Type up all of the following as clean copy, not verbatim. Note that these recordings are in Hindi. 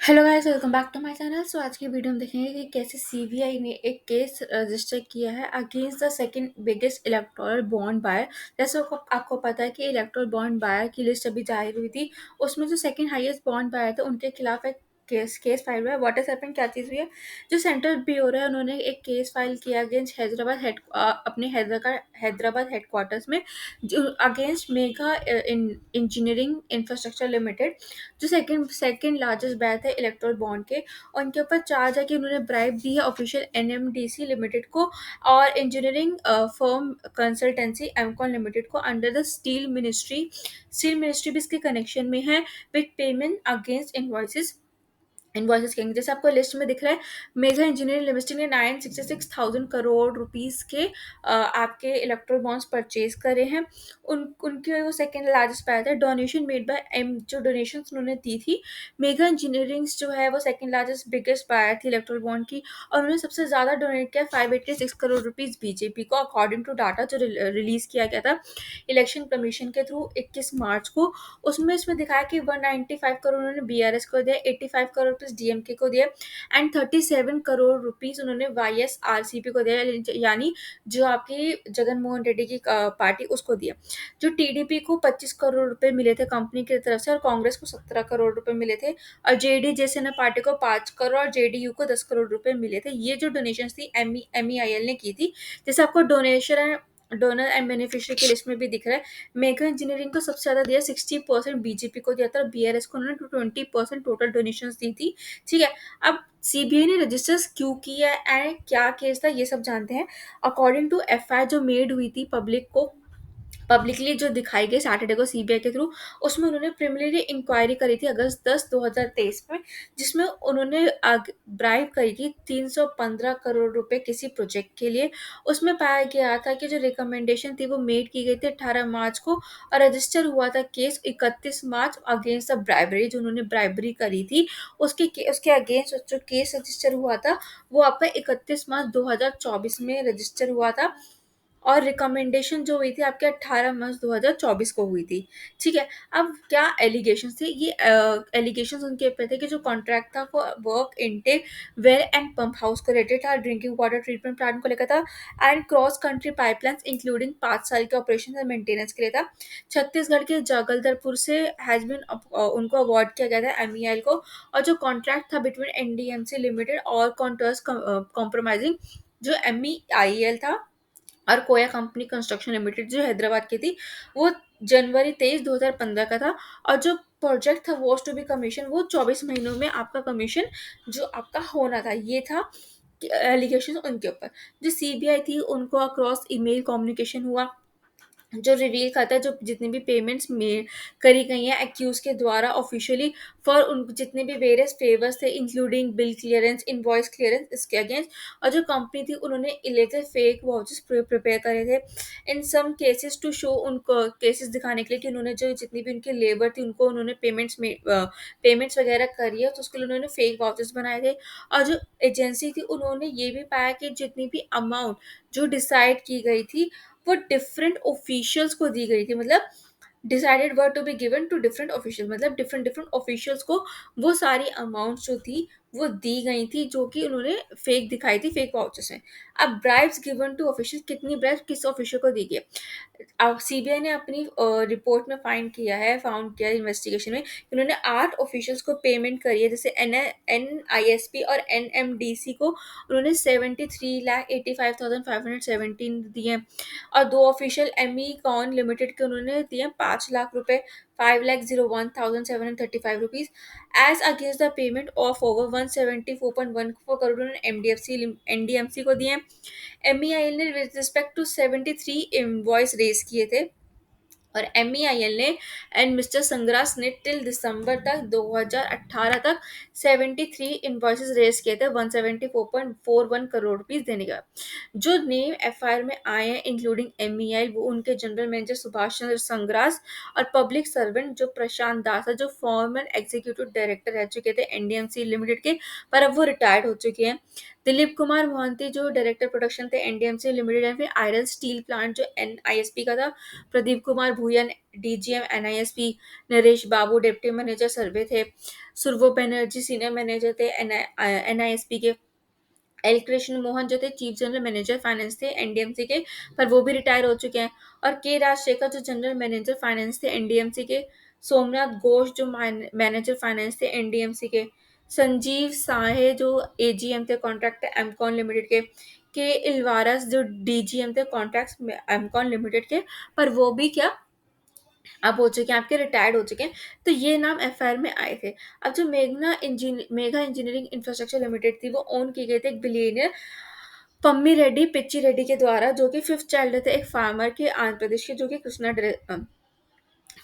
Hello guys, welcome back to my channel. So आज की वीडियो में देखेंगे कि कैसे सीबीआई ने एक केस रजिस्टर किया है against the second biggest electoral bond buyer. जैसे आपको पता है कि इलेक्टोरल बॉन्ड बायर की लिस्ट अभी जारी हुई थी। उसमें जो सेकंड हाईएस्ट बॉन्ड बायर थे उनके खिलाफ एक केस फाइल हुआ है। व्हाट इज हैपन, क्या चीज़ हुई है? जो सेंट्रल ब्यूरो है उन्होंने एक केस फाइल किया अगेंस्ट हैदराबाद अपने हैदराबाद हेडक्वार्टर्स में, जो against mega engineering infrastructure limited, जो सेकंड सेकंड लार्जेस्ट बैंक है इलेक्ट्रल बॉन्ड के। और इनके ऊपर चार्ज है कि उन्होंने ब्राइब दी है ऑफिशियल एनएमडीसी लिमिटेड को और इंजीनियरिंग फर्म कंसल्टेंसी एमकॉन लिमिटेड को अंडर द स्टील मिनिस्ट्री भी इसके कनेक्शन में है विद पेमेंट अगेंस्ट इनवॉइसेस कहेंगे। जैसे आपको लिस्ट में दिख रहा है, मेजर इंजीनियरिंग लिमिटेड ने 966,000 करोड़ रुपीस के आपके इलेक्ट्रल बॉन्ड्स परचेज करे हैं। उनके वो सेकेंड लार्जेस्ट पाया था। डोनेशन मेड बाय एम, जो डोनेशन उन्होंने दी थी, मेगा इंजीनियरिंग जो है वो सेकेंड लार्जेस्ट बिगेस्ट बायर थी इलेक्ट्रल बॉन्ड की। और उन्होंने सबसे ज़्यादा डोनेट किया 586 करोड़ रुपीज़ बीजेपी को, अकॉर्डिंग टू डाटा जो रिलीज किया गया था इलेक्शन कमीशन के थ्रू 21 मार्च को। उसमें इसमें दिखाया कि 195 करोड़ उन्होंने बीआरएस को दिया, 85 करोड़ रुपीज डीएमके को दिया एंड 37 करोड़ रुपीज उन्होंने वाईएसआरसीपी को दिया, यानी जो आपकी जगन मोहन रेड्डी की पार्टी उसको दिया। जो टीडीपी को 25 करोड़ रुपए मिले थे कंपनी की तरफ से और कांग्रेस को 17 करोड़ रुपए मिले थे। और जेडी जैसे ना पार्टी को 5 करोड़ और जेडीयू को 10 करोड़ रुपए मिले थे। ये जो डोनेशन थी एमईआईएल ने की थी। जैसे आपको डोनेशन डोनर एंड बेनिफिशियरी की लिस्ट में भी दिख रहा है, मेगा इंजीनियरिंग को सबसे ज्यादा दिया, 60% बीजेपी को दिया था और बीआरएस को उन्होंने 20% टोटल डोनेशन दी थी। ठीक है। अब सीबीआई ने रजिस्टर क्यों किया एंड क्या केस था ये सब जानते हैं। अकॉर्डिंग टू एफआईआर जो मेड हुई थी पब्लिकली जो दिखाई गई सैटरडे को सीबीआई के थ्रू, उसमें उन्होंने प्रिलिमिनरी इंक्वायरी करी थी अगस्त 10 2023 में, जिसमें उन्होंने ब्राइब करी थी 315 करोड़ रुपए किसी प्रोजेक्ट के लिए। उसमें पाया गया था कि जो रिकमेंडेशन थी वो मेड की गई थी 18 मार्च को और रजिस्टर हुआ था case 31 March against the bribery, जो उन्होंने ब्राइबरी करी थी उसके अगेंस्ट जो केस रजिस्टर हुआ था वो आपका 31 मार्च 2024 में रजिस्टर हुआ था। और रिकमेंडेशन जो हुई थी आपके 18 मार्च 2024 को हुई थी। ठीक है। अब क्या एलिगेशन थे, ये एलिगेशन उनके ऊपर थे कि जो कॉन्ट्रैक्ट था वो work intake well and pump house को रिलेटेड था, ड्रिंकिंग वाटर ट्रीटमेंट प्लांट को लेकर था and cross country pipeline including 5 साल के ऑपरेशन एंड मेंटेनेंस के लिए था। छत्तीसगढ़ के जगदलपुर से हैज बिन उनको अवार्ड किया गया था एमईआईएल को। और जो कॉन्ट्रैक्ट था बिटवीन एनडीएमसी लिमिटेड और कॉन्टर्स कॉम्प्रोमाइजिंग, जो एमईआईएल था और कोया कंपनी कंस्ट्रक्शन लिमिटेड जो हैदराबाद की थी, वो जनवरी 23 2015 का था। और जो प्रोजेक्ट था वॉज टू बी कमीशन, वो 24 महीनों में आपका कमीशन जो आपका होना था, ये था एलिगेशन उनके ऊपर। जो सीबीआई थी उनको अक्रॉस ईमेल कम्युनिकेशन हुआ जो रिवील करता है जो जितनी भी पेमेंट्स में करी गई हैं एक्यूज के द्वारा ऑफिशियली फॉर उन जितने भी वेरियस फेवर्स थे including bill clearance, invoice clearance, इसके अगेंस्ट। और जो कंपनी थी उन्होंने इलेगल फेक वाउचर्स प्रिपेयर करे थे इन सम केसेस टू शो, उनको केसेस दिखाने के लिए कि उन्होंने जो जितनी भी उनकी लेबर थी उनको उन्होंने पेमेंट्स वगैरह करी है, तो उसके लिए उन्होंने फेक वाउचर्स बनाए थे। और जो एजेंसी थी उन्होंने ये भी पाया कि जितनी भी अमाउंट जो डिसाइड की गई थी वो डिफरेंट ऑफिशियल्स को दी गई थी। मतलब decided were to be given to different official, मतलब डिफरेंट डिफरेंट ऑफिशियल्स को वो सारी अमाउंट जो थी वो दी गई थी, जो कि उन्होंने फेक दिखाई थी फेक वाउचर्स में। अब ब्राइब्स गिवन टू ऑफिशियल, कितनी ब्राइब्स किस ऑफिशियल को दी गई? अब सीबीआई ने अपनी रिपोर्ट में फाउंड किया इन्वेस्टिगेशन में कि उन्होंने 8 ऑफिशियल्स को पेमेंट करी है। जैसे एनआईएसपी और एनएमडीसी को उन्होंने 73,85,517 दिए हैं। और 2 ऑफिशियल एमी कॉन लिमिटेड के उन्होंने दिए 5 लाख रुपए, 5,01,735 rupees as against the payment of over 174.14 crore उन्होंने एनडीएमसी को दिए। एमईआईएल ने with respect to 73 invoice raise किए थे। और एमईआईएल ने एंड मिस्टर संग्रास ने टिल दिसंबर तक 2018 तक 73 इनवॉइसेस रेज किए थे 174.41 करोड़ रुपीस देने का। जो नेम एफआईआर में आए हैं इंक्लूडिंग एमईआईएल, वो उनके जनरल मैनेजर सुभाष चंद्र संग्रास और पब्लिक सर्वेंट जो प्रशांत दास है, जो फॉर्मर एग्जीक्यूटिव डायरेक्टर रह चुके थे एनडीएमसी लिमिटेड के, पर अब वो रिटायर्ड हो चुके हैं। दिलीप कुमार मोहंती जो डायरेक्टर प्रोडक्शन थे एनडीएमसी लिमिटेड एंड फिर आयरन स्टील प्लांट जो एनआईएसपी का था, प्रदीप कुमार भूयन डीजीएम एनआईएसपी, नरेश बाबू डिप्टी मैनेजर सर्वे थे, सुरभो बनर्जी सीनियर मैनेजर थे एनआईएसपी के, एल कृष्ण मोहन जो थे चीफ जनरल मैनेजर फाइनेंस थे एनडीएमसी के, पर वो भी रिटायर हो चुके हैं, और के राजशेखर जो जनरल मैनेजर फाइनेंस थे एनडीएमसी के, सोमनाथ घोष जो मैनेजर फाइनेंस थे एनडीएमसी के, संजीव साहे जो एजीएम थे कॉन्ट्रैक्ट एमकॉन लिमिटेड के इलवारस जो डीजीएम थे कॉन्ट्रैक्ट एमकॉन लिमिटेड के, पर वो भी क्या अब हो चुके हैं, आपके रिटायर्ड हो चुके हैं। तो ये नाम एफआईआर में आए थे। अब जो मेघा इंजीनियरिंग इंफ्रास्ट्रक्चर लिमिटेड थी वो ओन की गई थी एक बिलियनियर पम्मी रेड्डी पिच्ची रेड्डी के द्वारा, जो कि फिफ्थ चाइल्ड थे एक फार्मर के आंध्र प्रदेश के, जो कि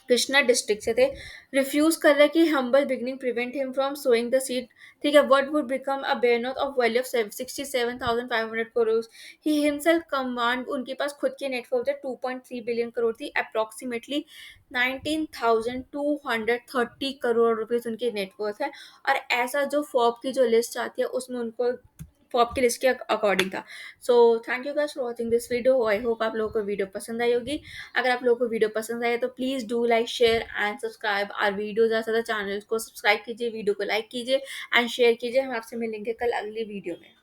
कृष्णा डिस्ट्रिक्ट से थे। रिफ्यूज कर रहे कि humble beginning prevent him from sowing the seed, ठीक है, व्हाट वुड बिकम अ बेयरनॉट of value of 67,500 crore. He himself command, उनके पास खुद की नेटवर्थ 2.3 बिलियन करोड़ थी, अप्रोक्सीमेटली 19,230 करोड़ रुपीज उनकी नेटवर्थ है। और ऐसा जो फॉर्ब की जो लिस्ट आती है उसमें उनको फॉर्ब की लिस्ट के अकॉर्डिंग था। So thank you guys for watching this video. I hope आप लोगों को वीडियो पसंद आई होगी। अगर आप लोगों को वीडियो पसंद आए तो please do like share and subscribe our video. ज़्यादा से ज़्यादा चैनल को सब्सक्राइब कीजिए, वीडियो को लाइक कीजिए एंड शेयर कीजिए। हम आपसे मिलेंगे कल अगली वीडियो में।